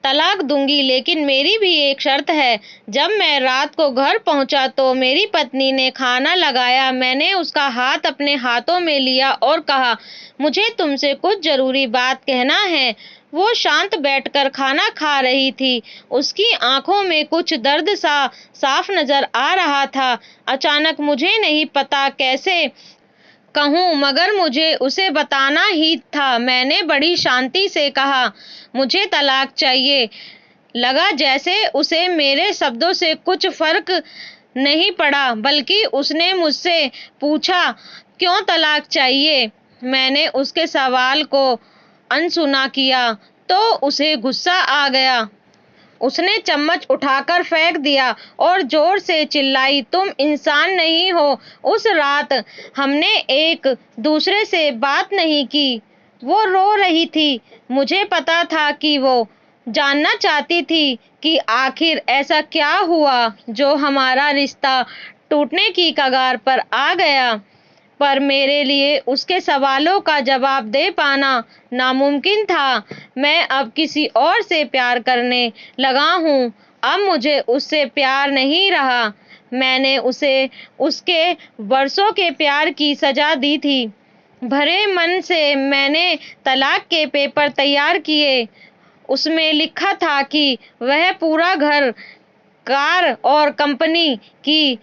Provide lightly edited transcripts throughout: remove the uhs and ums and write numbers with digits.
तलाक दूंगी, लेकिन मेरी भी एक शर्त है। जब मैं रात को घर पहुंचा तो मेरी पत्नी ने खाना लगाया। मैंने उसका हाथ अपने हाथों में लिया और कहा, मुझे तुमसे कुछ जरूरी बात कहना है। वो शांत बैठकर खाना खा रही थी। उसकी आंखों में कुछ दर्द सा साफ नजर आ रहा था। अचानक, मुझे नहीं पता कैसे कहूँ, मगर मुझे उसे बताना ही था, मैंने बड़ी शांति से कहा, मुझे तलाक चाहिए। लगा जैसे उसे मेरे शब्दों से कुछ फर्क नहीं पड़ा, बल्कि उसने मुझसे पूछा, क्यों तलाक चाहिए? मैंने उसके सवाल को अनसुना किया तो उसे गुस्सा आ गया। उसने चम्मच उठाकर फेंक दिया और जोर से चिल्लाई, तुम इंसान नहीं हो। उस रात हमने एक दूसरे से बात नहीं की। वो रो रही थी। मुझे पता था कि वो जानना चाहती थी कि आखिर ऐसा क्या हुआ जो हमारा रिश्ता टूटने की कगार पर आ गया। पर मेरे लिए उसके सवालों का जवाब दे पाना नामुमकिन था। मैं अब किसी और से प्यार करने लगा हूँ। अब मुझे उससे प्यार नहीं रहा। मैंने उसे उसके वर्षों के प्यार की सजा दी थी। भरे मन से मैंने तलाक के पेपर तैयार किए। उसमें लिखा था कि वह पूरा घर, कार और कंपनी की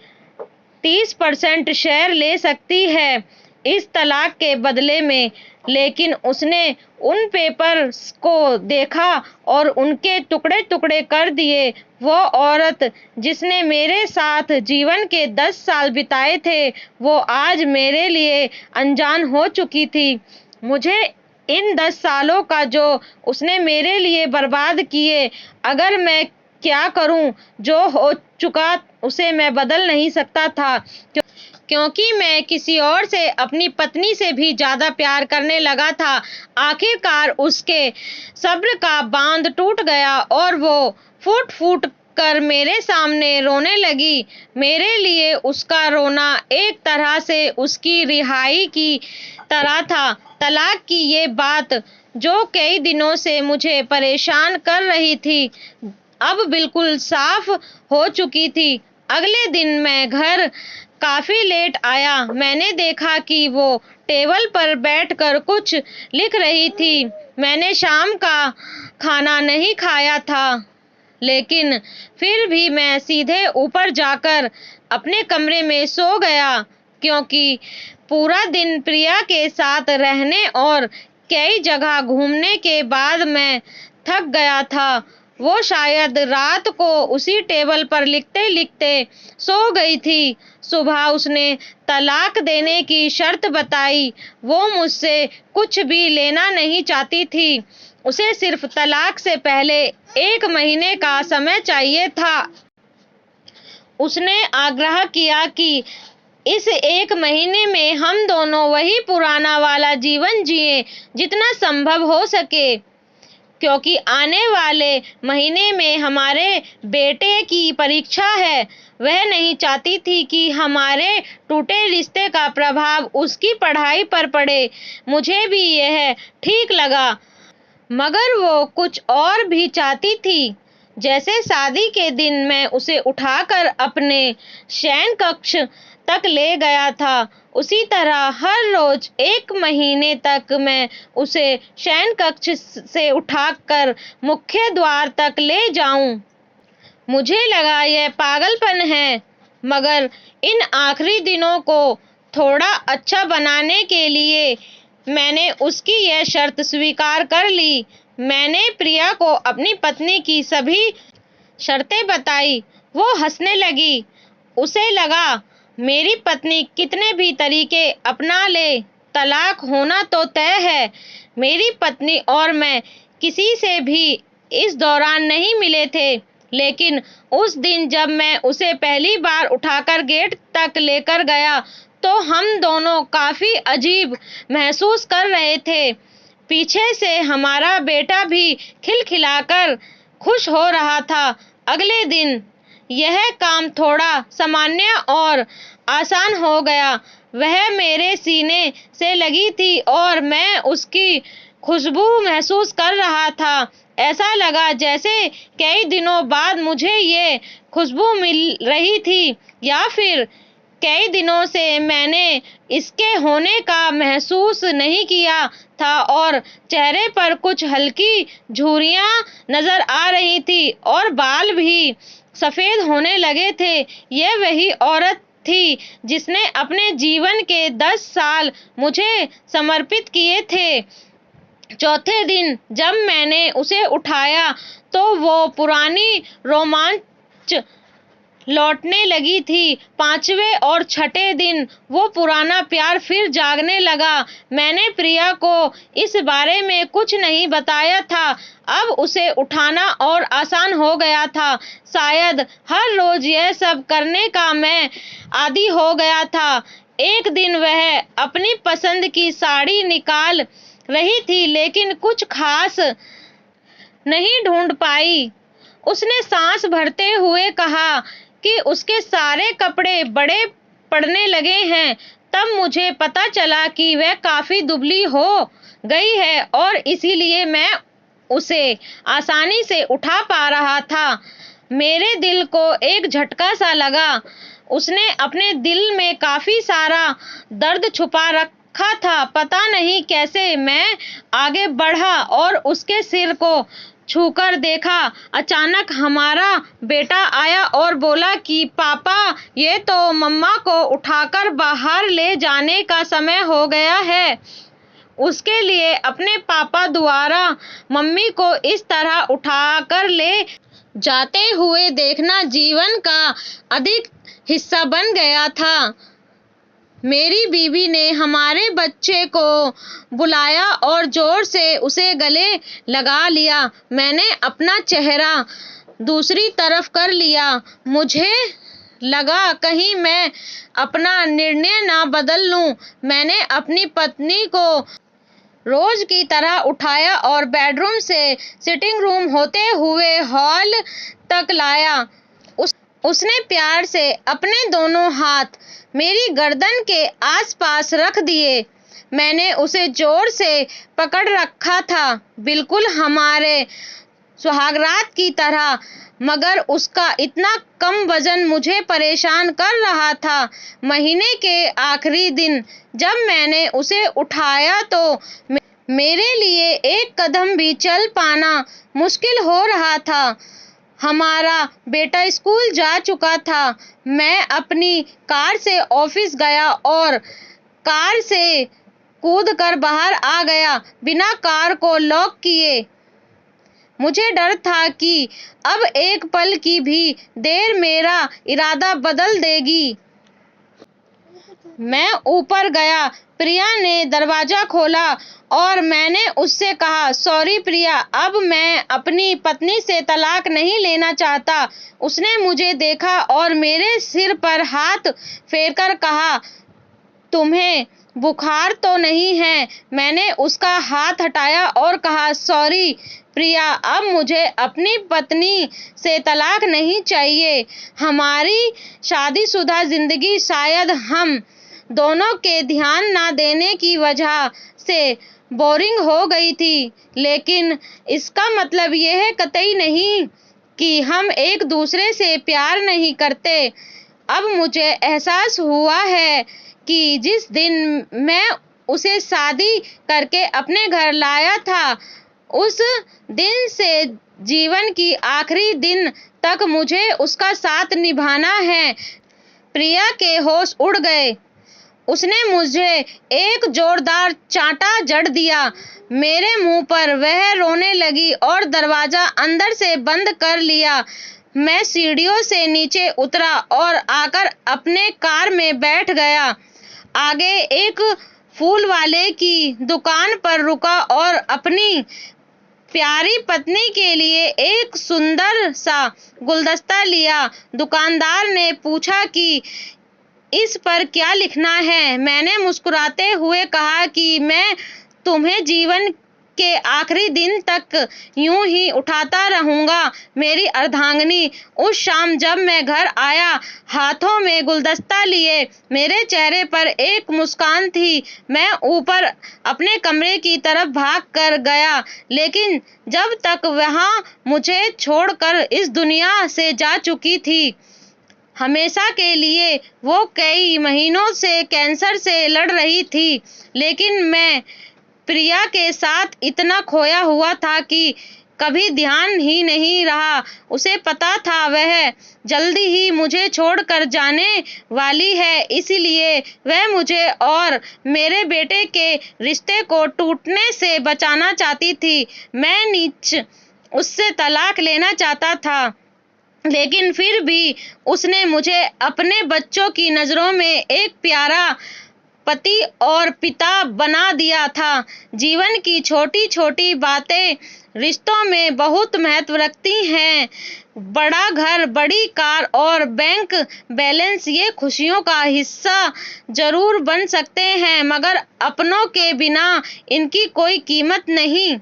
30% शेयर ले सकती है इस तलाक के बदले में। लेकिन उसने उन पेपर्स को देखा और उनके टुकड़े टुकड़े कर दिए। वो औरत जिसने मेरे साथ जीवन के 10 साल बिताए थे, वो आज मेरे लिए अनजान हो चुकी थी। मुझे इन 10 सालों का जो उसने मेरे लिए बर्बाद किए, अगर मैं क्या करूं? जो हो चुका उसे मैं बदल नहीं सकता था, क्योंकि मैं किसी और से, अपनी पत्नी से भी ज्यादा प्यार करने लगा था। आखिरकार उसके सब्र का बांध टूट गया और वो फूट फूट कर मेरे सामने रोने लगी। मेरे लिए उसका रोना एक तरह से उसकी रिहाई की तरह था। तलाक की ये बात जो कई दिनों से मुझे परेशान कर रही थी, अब बिल्कुल साफ हो चुकी थी। अगले दिन मैं घर काफी लेट आया। मैंने देखा कि वो टेबल पर बैठकर कुछ लिख रही थी। मैंने शाम का खाना नहीं खाया था, लेकिन फिर भी मैं सीधे ऊपर जाकर अपने कमरे में सो गया, क्योंकि पूरा दिन प्रिया के साथ रहने और कई जगह घूमने के बाद मैं थक गया था। वो शायद रात को उसी टेबल पर लिखते लिखते सो गई थी। सुबह उसने तलाक देने की शर्त बताई। वो मुझसे कुछ भी लेना नहीं चाहती थी। उसे सिर्फ तलाक से पहले 1 महीने का समय चाहिए था। उसने आग्रह किया कि इस 1 महीने में हम दोनों वही पुराना वाला जीवन जिएं, जितना संभव हो सके, क्योंकि आने वाले महीने में हमारे बेटे की परीक्षा है। वह नहीं चाहती थी कि हमारे टूटे रिश्ते का प्रभाव उसकी पढ़ाई पर पड़े। मुझे भी यह ठीक लगा, मगर वो कुछ और भी चाहती थी। जैसे शादी के दिन मैं उसे उठाकर अपने शयन कक्ष तक ले गया था, उसी तरह हर रोज 1 महीने तक मैं उसे शयन कक्ष से उठाकर मुख्य द्वार तक ले जाऊं। मुझे लगा यह पागलपन है, मगर इन आखिरी दिनों को थोड़ा अच्छा बनाने के लिए मैंने उसकी यह शर्त स्वीकार कर ली। मैंने प्रिया को अपनी पत्नी की सभी शर्तें बताई। वो हंसने लगी। उसे लगा, मेरी पत्नी कितने भी तरीके अपना ले, तलाक होना तो तय है। मेरी पत्नी और मैं किसी से भी इस दौरान नहीं मिले थे, लेकिन उस दिन जब मैं उसे पहली बार उठाकर गेट तक लेकर गया, तो हम दोनों काफी अजीब महसूस कर रहे थे। पीछे से हमारा बेटा भी खिलखिलाकर खुश हो रहा था। अगले दिन यह काम थोड़ा सामान्य और आसान हो गया। वह मेरे सीने से लगी थी और मैं उसकी खुशबू महसूस कर रहा था। ऐसा लगा जैसे कई दिनों बाद मुझे ये खुशबू मिल रही थी, या फिर कई दिनों से मैंने इसके होने का महसूस नहीं किया था, और चेहरे पर कुछ हल्की झुर्रियां नजर आ रही थी और बाल भी सफेद होने लगे थे। यह वही औरत थी जिसने अपने जीवन के 10 साल मुझे समर्पित किए थे। चौथे दिन जब मैंने उसे उठाया तो वो पुरानी रोमांच लौटने लगी थी। पांचवें और छठे दिन वो पुराना प्यार फिर जागने लगा। मैंने प्रिया को इस बारे में कुछ नहीं बताया था। अब उसे उठाना और आसान हो गया था। शायद हर रोज यह सब करने का मैं आदी हो गया था। एक दिन वह अपनी पसंद की साड़ी निकाल रही थी, लेकिन कुछ खास नहीं ढूंढ पाई। उसने सांस भरते हुए कहा कि उसके सारे कपड़े बड़े पड़ने लगे हैं। तब मुझे पता चला कि वह काफी दुबली हो गई है और इसीलिए मैं उसे आसानी से उठा पा रहा था। मेरे दिल को एक झटका सा लगा। उसने अपने दिल में काफी सारा दर्द छुपा रखा था। पता नहीं कैसे मैं आगे बढ़ा और उसके सिर को छूकर देखा। अचानक हमारा बेटा आया और बोला कि पापा, ये तो मम्मा को उठाकर बाहर ले जाने का समय हो गया है। उसके लिए अपने पापा द्वारा मम्मी को इस तरह उठाकर ले जाते हुए देखना जीवन का अधिक हिस्सा बन गया था। मेरी बीवी ने हमारे बच्चे को बुलाया और जोर से उसे गले लगा लिया। मैंने अपना चेहरा दूसरी तरफ कर लिया। मुझे लगा कहीं मैं अपना निर्णय ना बदल लूं। मैंने अपनी पत्नी को रोज की तरह उठाया और बेडरूम से सिटिंग रूम होते हुए हॉल तक लाया। उसने प्यार से अपने दोनों हाथ मेरी गर्दन के आसपास रख दिए। मैंने उसे जोर से पकड़ रखा था, बिल्कुल हमारे सुहागरात की तरह, मगर उसका इतना कम वजन मुझे परेशान कर रहा था। महीने के आखिरी दिन जब मैंने उसे उठाया तो मेरे लिए एक कदम भी चल पाना मुश्किल हो रहा था। हमारा बेटा स्कूल जा चुका था। मैं अपनी कार से ऑफिस गया और कार से कूदकर बाहर आ गया, बिना कार को लॉक किए। मुझे डर था कि अब एक पल की भी देर मेरा इरादा बदल देगी। मैं ऊपर गया। प्रिया ने दरवाजा खोला और मैंने उससे कहा, सॉरी प्रिया, अब मैं अपनी पत्नी से तलाक नहीं लेना चाहता। उसने मुझे देखा और मेरे सिर पर हाथ फेरकर कहा, तुम्हें बुखार तो नहीं है? मैंने उसका हाथ हटाया और कहा, सॉरी प्रिया, अब मुझे अपनी पत्नी से तलाक नहीं चाहिए। हमारी शादीशुदा जिंदगी शायद हम दोनों के ध्यान ना देने की वजह से बोरिंग हो गई थी, लेकिन इसका मतलब यह कतई नहीं कि हम एक दूसरे से प्यार नहीं करते। अब मुझे एहसास हुआ है कि जिस दिन मैं उसे शादी करके अपने घर लाया था, उस दिन से जीवन की आखिरी दिन तक मुझे उसका साथ निभाना है। प्रिया के होश उड़ गए। उसने मुझे एक जोरदार चांटा जड़ दिया। मेरे मुंह पर वह रोने लगी और दरवाजा अंदर से बंद कर लिया। मैं सीढ़ियों से नीचे उतरा और आकर अपने कार में बैठ गया। आगे एक फूल वाले की दुकान पर रुका और अपनी प्यारी पत्नी के लिए एक सुंदर सा गुलदस्ता लिया। दुकानदार ने पूछा कि इस पर क्या लिखना है? मैंने मुस्कुराते हुए कहा कि मैं तुम्हें जीवन के आखिरी दिन तक यूं ही उठाता रहूंगा। मेरी अर्धांगिनी। उस शाम जब मैं घर आया, हाथों में गुलदस्ता लिए, मेरे चेहरे पर एक मुस्कान थी। मैं ऊपर अपने कमरे की तरफ भाग कर गया, लेकिन जब तक वहां मुझे छोड़कर इस दुनिया से जा चुकी थी, हमेशा के लिए, वो कई महीनों से कैंसर से लड़ रही थी। लेकिन मैं प्रिया के साथ इतना खोया हुआ था कि कभी ध्यान ही नहीं रहा। उसे पता था वह जल्दी ही मुझे छोड़कर जाने वाली है, इसलिए वह मुझे और मेरे बेटे के रिश्ते को टूटने से बचाना चाहती थी। मैं नीच उससे तलाक लेना चाहता था, लेकिन फिर भी उसने मुझे अपने बच्चों की नजरों में एक प्यारा पति और पिता बना दिया था। जीवन की छोटी छोटी बातें रिश्तों में बहुत महत्व रखती हैं। बड़ा घर, बड़ी कार और बैंक बैलेंस ये खुशियों का हिस्सा जरूर बन सकते हैं, मगर अपनों के बिना इनकी कोई कीमत नहीं।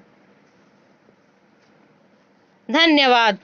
धन्यवाद।